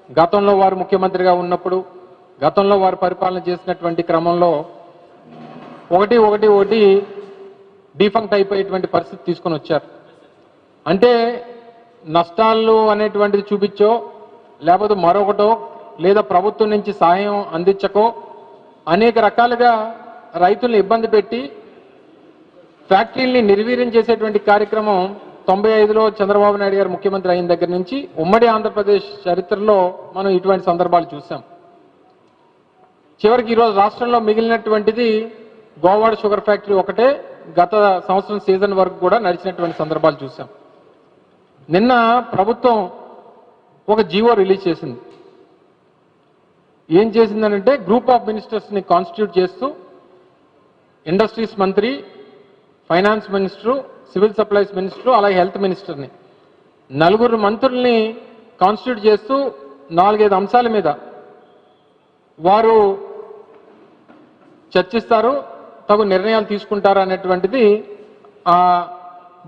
గతంలో వారు ముఖ్యమంత్రిగా ఉన్నప్పుడు గతంలో వారు పరిపాలన చేసినటువంటి క్రమంలో ఒకటి డిఫంక్ట్ అయిపోయేటువంటి పరిస్థితి తీసుకొని వచ్చారు. అంటే నష్టాలు అనేటువంటిది చూపించో లేకపోతే మరొకటో లేదా ప్రభుత్వం నుంచి సహాయం అందించకో అనేక రకాలుగా రైతుల్ని ఇబ్బంది పెట్టి ఫ్యాక్టరీల్ని నిర్వీర్యం చేసేటువంటి కార్యక్రమం 95లో చంద్రబాబు నాయుడు గారు ముఖ్యమంత్రి అయిన దగ్గర నుంచి ఉమ్మడి ఆంధ్రప్రదేశ్ చరిత్రలో మనం ఇటువంటి సందర్భాలు చూసాం. చివరికి ఈరోజు రాష్ట్రంలో మిగిలినటువంటిది గోవాడ షుగర్ ఫ్యాక్టరీ ఒకటే గత సంవత్సరం సీజన్ వరకు కూడా నడిచినటువంటి సందర్భాలు చూసాం. నిన్న ప్రభుత్వం ఒక జీవో రిలీజ్ చేసింది. ఏం చేసిందనంటే గ్రూప్ ఆఫ్ మినిస్టర్స్ని కాన్స్టిట్యూట్ చేస్తూ ఇండస్ట్రీస్ మంత్రి, finance minister, civil supplies minister, అలాగే హెల్త్ మినిస్టర్ని 4 మంత్రుల్ని కాన్స్టిట్యూట్ చేస్తూ 4-5 అంశాల మీద వారు చర్చిస్తారు, తగు నిర్ణయాలు తీసుకుంటారు అనేటువంటిది ఆ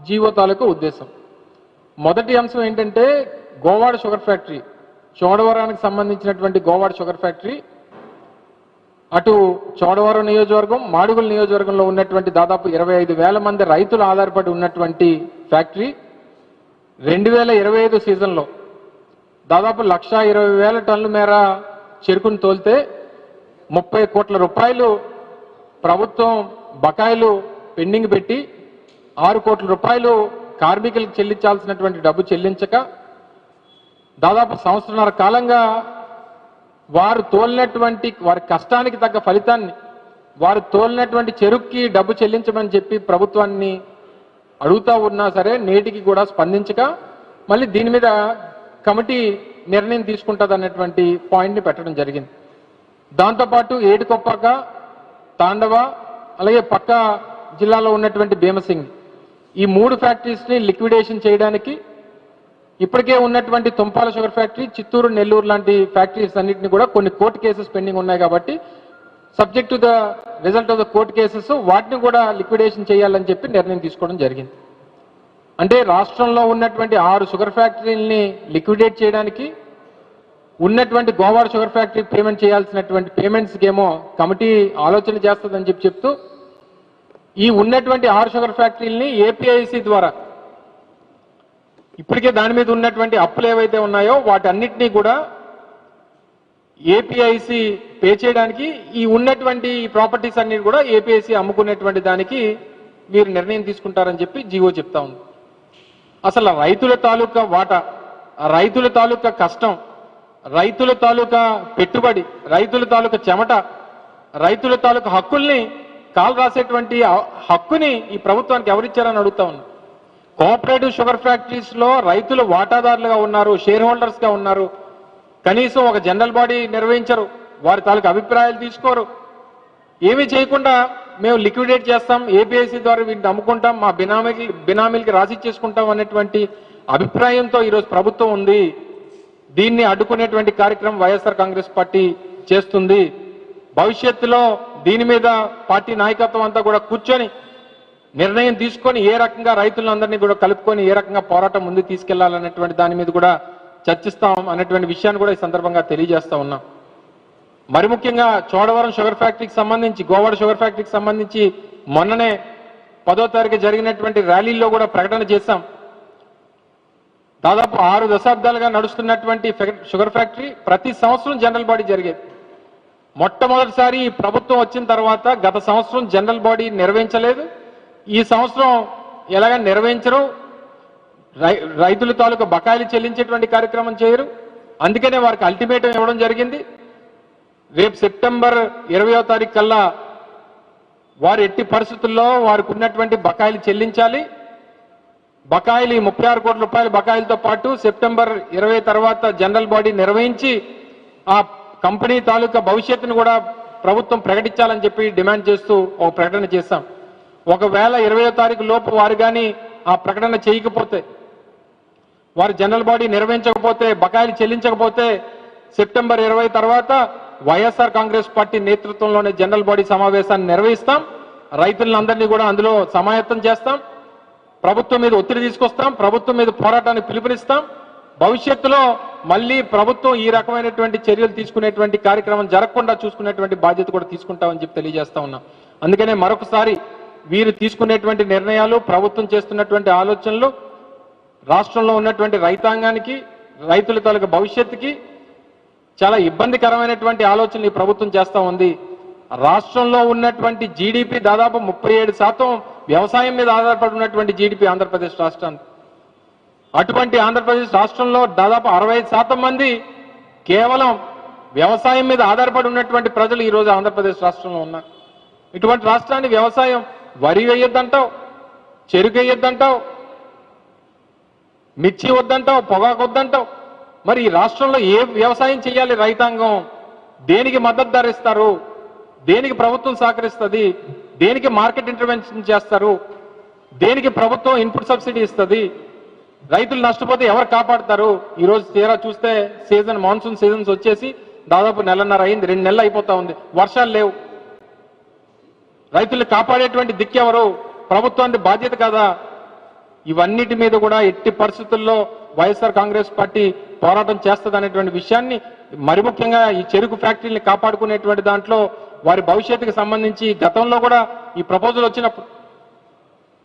జీవో తాలూకు ఉద్దేశం. మొదటి అంశం ఏంటంటే గోవాడ షుగర్ ఫ్యాక్టరీ, చోడవరానికి సంబంధించినటువంటి గోవాడ షుగర్ ఫ్యాక్టరీ అటు చోడవరం నియోజకవర్గం, మాడుగుల నియోజకవర్గంలో ఉన్నటువంటి దాదాపు 25,000 మంది రైతులు ఆధారపడి ఉన్నటువంటి ఫ్యాక్టరీ 2025 సీజన్లో దాదాపు 1,20,000 టన్నుల మేర చెరుకును తోలితే 30 కోట్ల రూపాయలు ప్రభుత్వం బకాయిలు పెండింగ్ పెట్టి 6 కోట్ల రూపాయలు కార్మికులకు చెల్లించాల్సినటువంటి డబ్బు చెల్లించక దాదాపు సంవత్సరన్నర కాలంగా వారు తోలినటువంటి వారి కష్టానికి తగ్గ ఫలితాన్ని వారు తోలినటువంటి చెరుక్కి డబ్బు చెల్లించమని చెప్పి ప్రభుత్వాన్ని అడుగుతా ఉన్నా సరే నేటికి కూడా స్పందించక మళ్ళీ దీని మీద కమిటీ నిర్ణయం తీసుకుంటుంది అన్నటువంటి పాయింట్ని పెట్టడం జరిగింది. దాంతోపాటు ఏడుకొప్పాక, తాండవ, అలాగే పక్క జిల్లాలో ఉన్నటువంటి భీమసింగ్ ఈ 3 ఫ్యాక్టరీస్ని లిక్విడేషన్ చేయడానికి ఇప్పటికే ఉన్నటువంటి తుంపాల షుగర్ ఫ్యాక్టరీ, చిత్తూరు, నెల్లూరు లాంటి ఫ్యాక్టరీస్ అన్నింటినీ కూడా కొన్ని కోర్టు కేసెస్ పెండింగ్ ఉన్నాయి కాబట్టి subject to the result of the court cases వాటిని కూడా లిక్విడేషన్ చేయాలని చెప్పి నిర్ణయం తీసుకోవడం జరిగింది. అంటే రాష్ట్రంలో ఉన్నటువంటి 6 షుగర్ ఫ్యాక్టరీని లిక్విడేట్ చేయడానికి ఉన్నటువంటి గోవాడ షుగర్ ఫ్యాక్టరీ పేమెంట్ చేయాల్సినటువంటి పేమెంట్స్కి ఏమో కమిటీ ఆలోచన చేస్తుందని చెప్తూ ఈ ఉన్నటువంటి 6 షుగర్ ఫ్యాక్టరీని ఏపీఐసి ద్వారా ఇప్పటికే దాని మీద ఉన్నటువంటి అప్పులు ఏవైతే ఉన్నాయో వాటన్నిటినీ కూడా ఏపీఐసి పే చేయడానికి ఈ ఉన్నటువంటి ప్రాపర్టీస్ అన్ని కూడా ఏపీఐసి అమ్ముకునేటువంటి దానికి మీరు నిర్ణయం తీసుకుంటారని చెప్పి జీవో చెప్తా ఉంది. అసలు రైతుల తాలూకా వాటా, రైతుల తాలూకా కష్టం, రైతుల తాలూకా పెట్టుబడి, రైతుల తాలూకా చెమట, రైతుల తాలూకా హక్కుల్ని కాలు రాసేటువంటి హక్కుని ఈ ప్రభుత్వానికి ఎవరిచ్చారని అడుగుతా ఉన్నా. కోఆపరేటివ్ షుగర్ ఫ్యాక్టరీస్ లో రైతులు వాటాదారులుగా ఉన్నారు, షేర్ హోల్డర్స్ గా ఉన్నారు. కనీసం ఒక జనరల్ బాడీ నిర్వహించరు, వారి తాలూకు అభిప్రాయాలు తీసుకోరు. ఏమీ చేయకుండా మేము లిక్విడేట్ చేస్తాం, ఏపీఐసి ద్వారా వీటిని అమ్ముకుంటాం, మా బినామీలకి రాసి చేసుకుంటాం అనేటువంటి అభిప్రాయంతో ఈరోజు ప్రభుత్వం ఉంది. దీన్ని అడ్డుకునేటువంటి కార్యక్రమం వైఎస్ఆర్ కాంగ్రెస్ పార్టీ చేస్తుంది. భవిష్యత్తులో దీని మీద పార్టీ నాయకత్వం అంతా కూడా కూర్చొని నిర్ణయం తీసుకొని ఏ రకంగా రైతులందరినీ కూడా కలుపుకొని ఏ రకంగా పోరాటం ముందుకు తీసుకెళ్లాలనేటువంటి దాని మీద కూడా చర్చిస్తాం అనేటువంటి విషయాన్ని కూడా ఈ సందర్భంగా తెలియజేస్తా ఉన్నాం. మరి ముఖ్యంగా చోడవరం షుగర్ ఫ్యాక్టరీకి సంబంధించి, గోవాడ షుగర్ ఫ్యాక్టరీకి సంబంధించి మొన్ననే 10వ తారీఖు జరిగినటువంటి ర్యాలీలో కూడా ప్రకటన చేశాం. దాదాపు 6 దశాబ్దాలుగా నడుస్తున్నటువంటి షుగర్ ఫ్యాక్టరీ ప్రతి సంవత్సరం జనరల్ బాడీ జరిగేది. మొట్టమొదటిసారి ఈ ప్రభుత్వం వచ్చిన తర్వాత గత సంవత్సరం జనరల్ బాడీ నిర్వహించలేదు. ఈ సంవత్సరం ఎలాగ నిర్వహించరు, రైతుల తాలూకా బకాయిలు చెల్లించేటువంటి కార్యక్రమం చేయరు. అందుకనే వారికి అల్టిమేటం ఇవ్వడం జరిగింది. రేపు సెప్టెంబర్ 20వ తారీఖు కల్లా వారు ఎట్టి పరిస్థితుల్లో వారికి ఉన్నటువంటి బకాయిలు చెల్లించాలి. బకాయిలు 36 కోట్ల రూపాయల బకాయిలతో పాటు సెప్టెంబర్ 20 తర్వాత జనరల్ బాడీ నిర్వహించి ఆ కంపెనీ తాలూకా భవిష్యత్తును కూడా ప్రభుత్వం ప్రకటించాలని చెప్పి డిమాండ్ చేస్తూ ఒక ప్రకటన చేశాం. ఒకవేళ 20వ తారీఖు లోపు వారు కానీ ఆ ప్రకటన చేయకపోతే, వారు జనరల్ బాడీ నిర్వహించకపోతే, బకాయిలు చెల్లించకపోతే సెప్టెంబర్ 20 తర్వాత వైఎస్ఆర్ కాంగ్రెస్ పార్టీ నేతృత్వంలోనే జనరల్ బాడీ సమావేశాన్ని నిర్వహిస్తాం. రైతులందరినీ కూడా అందులో సమాయత్తం చేస్తాం. ప్రభుత్వం మీద ఒత్తిడి తీసుకొస్తాం, ప్రభుత్వం మీద పోరాటానికి పిలుపునిస్తాం. భవిష్యత్తులో మళ్ళీ ప్రభుత్వం ఈ రకమైనటువంటి చర్యలు తీసుకునేటువంటి కార్యక్రమం జరగకుండా చూసుకునేటువంటి బాధ్యత కూడా తీసుకుంటామని చెప్పి తెలియజేస్తా ఉన్నాం. అందుకనే మరొకసారి వీరు తీసుకునేటువంటి నిర్ణయాలు, ప్రభుత్వం చేస్తున్నటువంటి ఆలోచనలు రాష్ట్రంలో ఉన్నటువంటి రైతాంగానికి, రైతుల తాలూకు భవిష్యత్తుకి చాలా ఇబ్బందికరమైనటువంటి ఆలోచనలు ఈ ప్రభుత్వం చేస్తూ ఉంది. రాష్ట్రంలో ఉన్నటువంటి జీడిపి దాదాపు 37% వ్యవసాయం మీద ఆధారపడి ఉన్నటువంటి జీడిపి ఆంధ్రప్రదేశ్ రాష్ట్రానికి. అటువంటి ఆంధ్రప్రదేశ్ రాష్ట్రంలో దాదాపు 65% మంది కేవలం వ్యవసాయం మీద ఆధారపడి ఉన్నటువంటి ప్రజలు ఈరోజు ఆంధ్రప్రదేశ్ రాష్ట్రంలో ఉన్నారు. ఇటువంటి రాష్ట్రాన్ని వ్యవసాయం వరి వేయొద్దంటావు, చెరుకు వేయొద్దంటావు, మిర్చి వద్దంటావు, పొగాకు వద్దంటావు. మరి ఈ రాష్ట్రంలో ఏ వ్యవసాయం చేయాలి? రైతాంగం దేనికి మద్దతు ధర ఇస్తారు? దేనికి ప్రభుత్వం సహకరిస్తుంది? దేనికి మార్కెట్ ఇంటర్వెన్షన్ చేస్తారు? దేనికి ప్రభుత్వం ఇన్పుట్ సబ్సిడీ ఇస్తుంది? రైతులు నష్టపోతే ఎవరు కాపాడతారు? ఈరోజు తీరా చూస్తే సీజన్, మాన్సూన్ సీజన్స్ వచ్చేసి దాదాపు నెలన్నర అయింది, 2 నెలలు అయిపోతా ఉంది, వర్షాలు లేవు. రైతులు కాపాడేటువంటి దిక్కెవరు? ప్రభుత్వానికి బాధ్యత కదా. ఇవన్నిటి మీద కూడా ఎట్టి పరిస్థితుల్లో వైఎస్ఆర్ కాంగ్రెస్ పార్టీ పోరాటం చేస్తుంది అనేటువంటి విషయాన్ని, మరి ముఖ్యంగా ఈ చెరుకు ఫ్యాక్టరీని కాపాడుకునేటువంటి దాంట్లో వారి భవిష్యత్తుకు సంబంధించి గతంలో కూడా ఈ ప్రపోజల్ వచ్చినప్పుడు,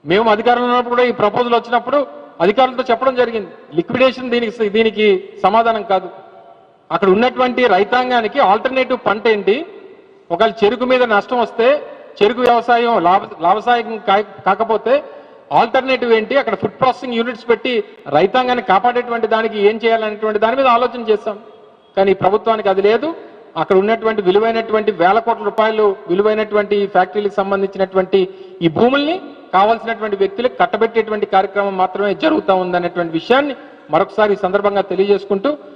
మేము అధికారంలో ఉన్నప్పుడు కూడా ఈ ప్రపోజల్ వచ్చినప్పుడు అధికారులతో చెప్పడం జరిగింది. లిక్విడేషన్ దీనికి సమాధానం కాదు. అక్కడ ఉన్నటువంటి రైతాంగానికి ఆల్టర్నేటివ్ పంట ఏంటి? ఒకవేళ చెరుకు మీద నష్టం వస్తే, చెరుకు వ్యవసాయం లాభసాయం కాకపోతే ఆల్టర్నేటివ్ ఏంటి? అక్కడ ఫుడ్ ప్రాసెసింగ్ యూనిట్స్ పెట్టి రైతాంగాన్ని కాపాడేటువంటి దానికి ఏం చేయాలనేటువంటి దాని మీద ఆలోచన చేస్తాం. కానీ ప్రభుత్వానికి అది లేదు. అక్కడ ఉన్నటువంటి విలువైనటువంటి వేల కోట్ల రూపాయలు విలువైనటువంటి ఫ్యాక్టరీలకు సంబంధించినటువంటి ఈ భూముల్ని కావాల్సినటువంటి వ్యక్తులకు కట్టబెట్టేటువంటి కార్యక్రమం మాత్రమే జరుగుతూ ఉందనేటువంటి విషయాన్ని మరొకసారి ఈ సందర్భంగా తెలియజేసుకుంటూ